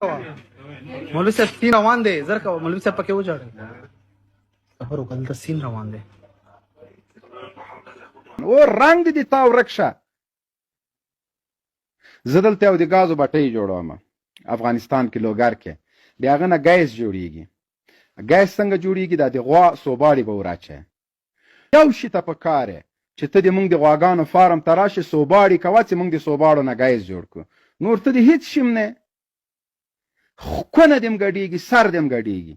مولوی صاحب سین روان دی زر کوه مولوی صاحب پکې وجاړي خبر وکړه دلته سین روان دی او رنگ دي تا ورکشه زه دلته یو د ګازو بټۍ جوړوم افغانستان کې لوګر کې د هغه نه ګیس جوړیږي ګیس څنګه جوړیږي دا د غوا سوباړې به وراچه یو شي ته پکار چې ته د موږ د غواګانو فارم ته راشې سوباړې کوه چې موږ د سوباړو نه ګیس جوړ کړو نور ته د هیڅ شي نه کونه دې هم ګډېږي سر دې هم ګډېږي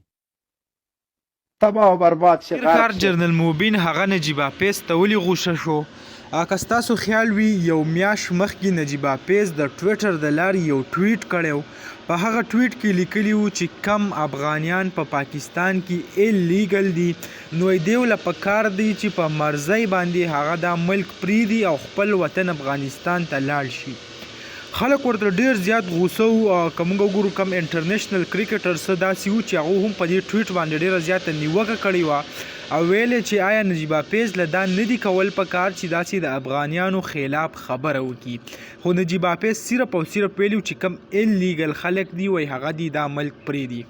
تباه و برباد شي کار جنرال موبین هغه نجیب اپیز ته ولې غوسه شو که ستاسو خیال وي یو میاشت مخکې نجیب اپیز د ټویټر د لارې یو ټویټ کړی په هغه ټویټ کې لیکلي وو چې کم افغانیان په پاکستان کې ایلیګل دي نو دیو له پکار دی چې په مرزي باندې هغه د ملک پریدي او خپل وطن افغانستان ته لاړ شي خلک ورته ډیر زیات غوسه او کومه ګورو کم انټرنیشنل کرکټرز داسې وو چې هغه هم په دې ټویټ باندې ډیره زیاته نیوکه کړې وه او ویلې چې آیا نجیب اپیز له دا نه دي کول پکار چې داسې د افغانیانو خلاف خبره وکړي خو نجیب اپیز صرف او صرف ویلو چې کم ایلیګل خلک دی وای هغه دی دا ملک پریدي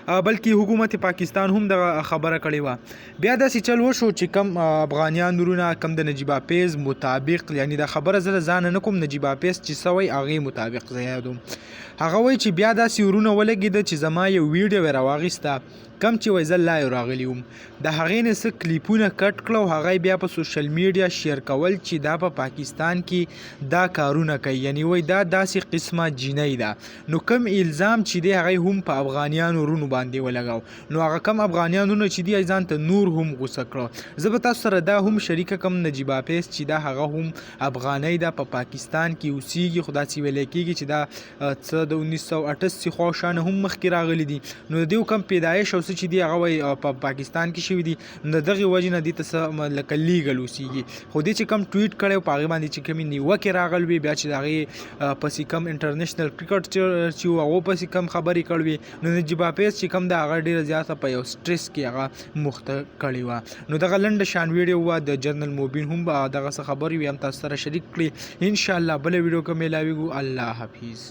بلکې حکومت پاکستان هم د خبره کړې وه بیا داسې چل وشو چې کم افغانیان ورونه کم د نجیب اپیز مطابق یعنی دا خبره زه ځان نه کوم نجیب اپیز چې سوی هغې مطابق زه یادوم هغه وایي چې بیا داسې ورونه ولګېده چې زما یو ویډیو یې راواخیسته کم چې وایي زه لایو راغلی وم د هغې نه څه کلیپونه کټ کړه او هغه بیا په سوشل میډیا شیر کول چې دا په پاکستان کې دا کارونه کوي یعنی وایي دا داسې قسمه جینۍ ده نو کم الزام چې دی هغه هم په افغانیانو ورونو باندې ولګاو نو هغه کم افغانیانو چې دی ځان ته نور هم غوسه کړه زه به تاسو سره دا هم شریکه کم نجیب اپیز چې دا هغه هم افغانۍ ده په پاکستان کې اوسیږي خو داسې ویلی کېږي چې دا څه د 1988 خواوشانه هم مخکې راغلی دي نو د دیو کم پیدایش او څه چې دی هغه وایي په پاکستان کې شوي دي نو د دغې وجې نه دې ته څه لکه لیګل اوسیږي خو دې چې کم ټویټ کړی په هغې باندې چې کومې نیوکې راغلوي بیا چې د هغې پسې کم انټرنیشنل کرکټ چې و هغو پسې کم خبرې کړوي نو نجیب اپیز چې کم د هغه ډېره زیاته په یو سټرس کې هغه مخته کړې وه نو دغه لنډه شان ویډیو وه د جنرال موبین هم به دغه څه خبرې وي هم تاسو سره شریک کړي انشاءالله بله ویډیو کې میلاویږو الله حافظ